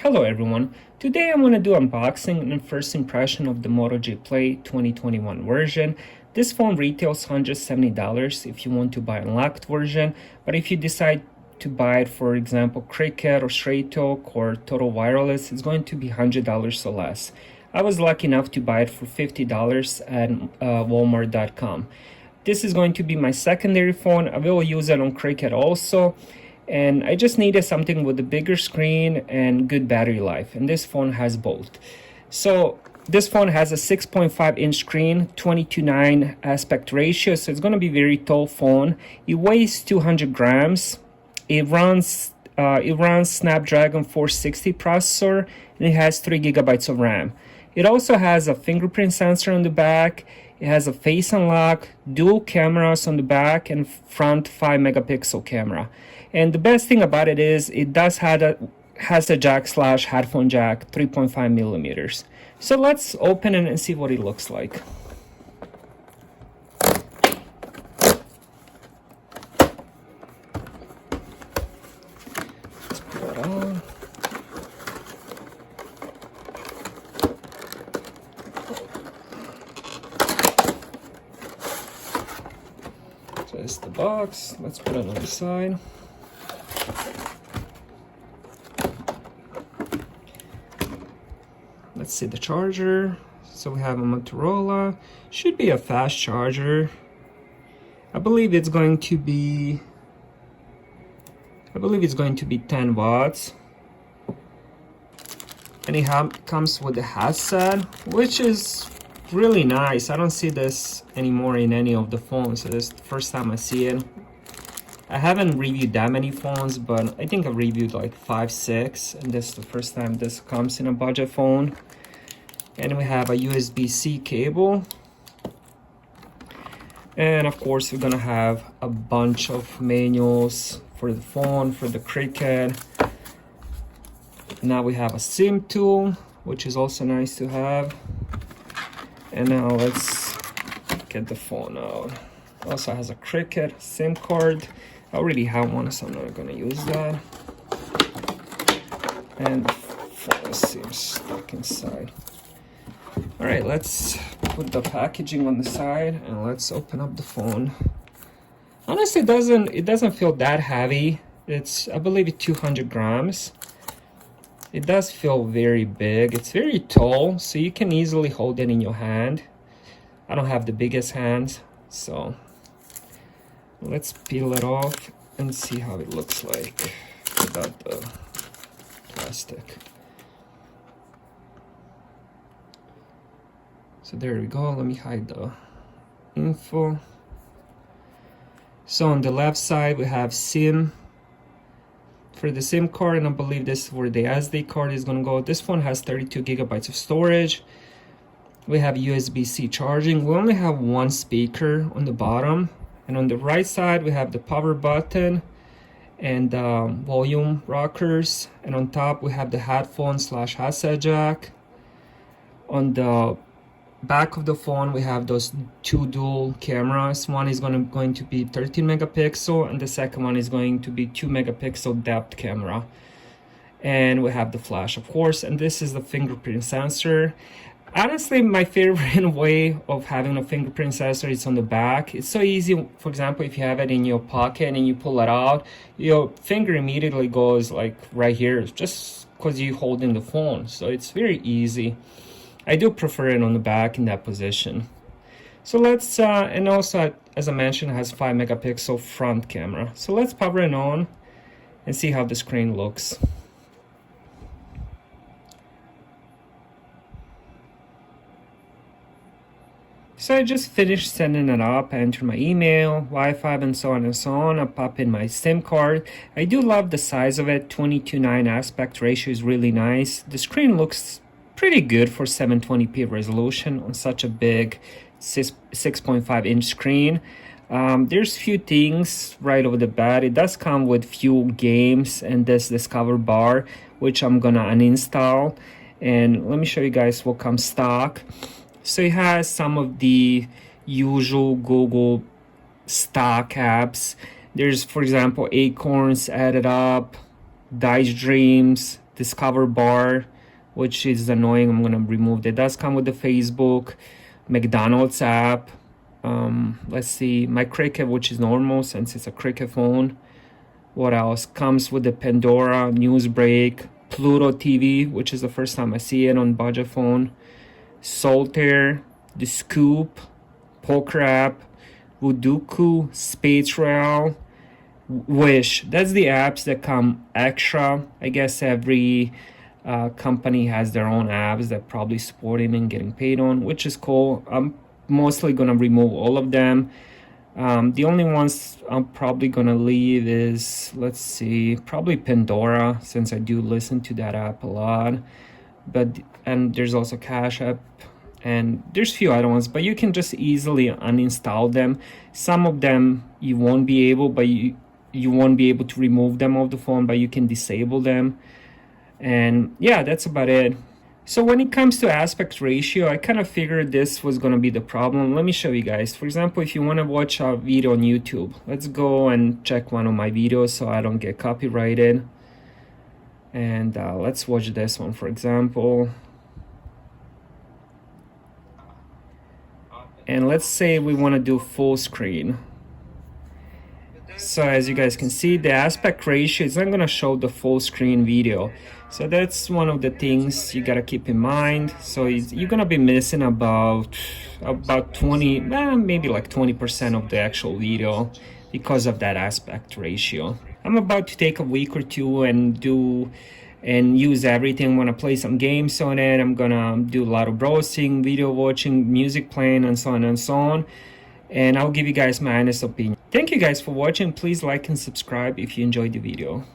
Hello everyone, today I'm going to do unboxing and first impression of the Moto G Play 2021 version. This phone retails $170 if you want to buy unlocked version, but if you decide to buy it, for example, Cricket or Straight Talk or Total Wireless, it's going to be $100 or less. I was lucky enough to buy it for $50 at Walmart.com. This is going to be my secondary phone. I will use it on Cricket also. And I just needed something with a bigger screen and good battery life, and this phone has both. So this phone has a 6.5-inch screen, 20:9 aspect ratio, so it's going to be a very tall phone. It weighs 200 grams. It runs Snapdragon 460 processor, and it has 3 gigabytes of RAM. It also has a fingerprint sensor on the back. It has a face unlock, dual cameras on the back, and front 5-megapixel camera. And the best thing about it is it does has a jack/headphone jack, 3.5 millimeters. So let's open it and see what it looks like. Let's put it on. So this is the box. Let's put it on the side. Let's see the charger. So we have a Motorola. Should be a fast charger. I believe it's going to be 10 watts. And it comes with a headset, which is really nice. I don't see this anymore in any of the phones. So this is the first time I see it. I haven't reviewed that many phones, but I think I've reviewed like 5, 6, and this is the first time this comes in a budget phone. And we have a USB-C cable. And of course, we're gonna have a bunch of manuals for the phone, for the Cricket. Now we have a SIM tool, which is also nice to have. And now let's get the phone out. Also has a Cricket SIM card. I already have one, so I'm not gonna use that. And the phone seems stuck inside. All right, let's put the packaging on the side and let's open up the phone. Honestly, it doesn't feel that heavy. I believe it's 200 grams. It does feel very big. It's very tall, so you can easily hold it in your hand. I don't have the biggest hands, so let's peel it off and see how it looks like without the plastic. So there we go. Let me hide the info. So on the left side we have SIM for the SIM card, and I believe this is where the SD card is going to go. This phone has 32 gigabytes of storage. We have USB-C charging. We only have one speaker on the bottom, and on the right side we have the power button and volume rockers, and on top we have the headphone/headset jack. On the back of the phone we have those 2 dual cameras. One is going to be 13 megapixel, and the second one is going to be 2 megapixel depth camera. And we have the flash, of course, and this is the fingerprint sensor. Honestly, my favorite way of having a fingerprint sensor is on the back. It's so easy. For example, if you have it in your pocket and you pull it out, your finger immediately goes like right here, just because you're holding the phone. So it's very easy. I do prefer it on the back in that position. So let's, and also, as I mentioned, it has 5 megapixel front camera. So let's power it on and see how the screen looks. So I just finished setting it up. I enter my email, Wi-Fi, and so on and so on. I pop in my SIM card. I do love the size of it. 20:9 aspect ratio is really nice. The screen looks pretty good for 720p resolution on such a big 6.5-inch screen. There's few things right over the bat. It does come with few games and this Discover bar, which I'm gonna uninstall. And let me show you guys what comes stock. So it has some of the usual Google stock apps. There's, for example, Acorns, Added Up, Dice Dreams, Discover bar, which is annoying. I'm gonna remove that. It does come with the Facebook, McDonald's app. Let's see, my Cricket, which is normal since it's a Cricket phone. What else? Comes with the Pandora, Newsbreak, Pluto TV, which is the first time I see it on budget phone. Solitaire, The Scoop, Poker app, Wuduku, Space Rail, Wish. That's the apps that come extra. I guess every company has their own apps that probably supporting and getting paid on, which is cool. I'm mostly gonna remove all of them. The only ones I'm probably gonna leave is, let's see, probably Pandora, since I do listen to that app a lot. And there's also Cash App, and there's a few other ones, but you can just easily uninstall them. Some of them you won't be able, but you won't be able to remove them off the phone, but you can disable them. And yeah, that's about it. So when it comes to aspect ratio, I kind of figured this was going to be the problem. Let me show you guys. For example, if you want to watch a video on YouTube, let's go and check one of my videos so I don't get copyrighted. And let's watch this one, for example. And let's say we want to do full screen. So as you guys can see, the aspect ratio is not going to show the full screen video. So that's one of the things you got to keep in mind. So you're going to be missing about 20, maybe like 20% of the actual video because of that aspect ratio. I'm about to take a week or two and use everything. I'm gonna play some games on it. I'm gonna do a lot of browsing, video watching, music playing, and so on and so on. And I'll give you guys my honest opinion. Thank you guys for watching. Please like and subscribe if you enjoyed the video.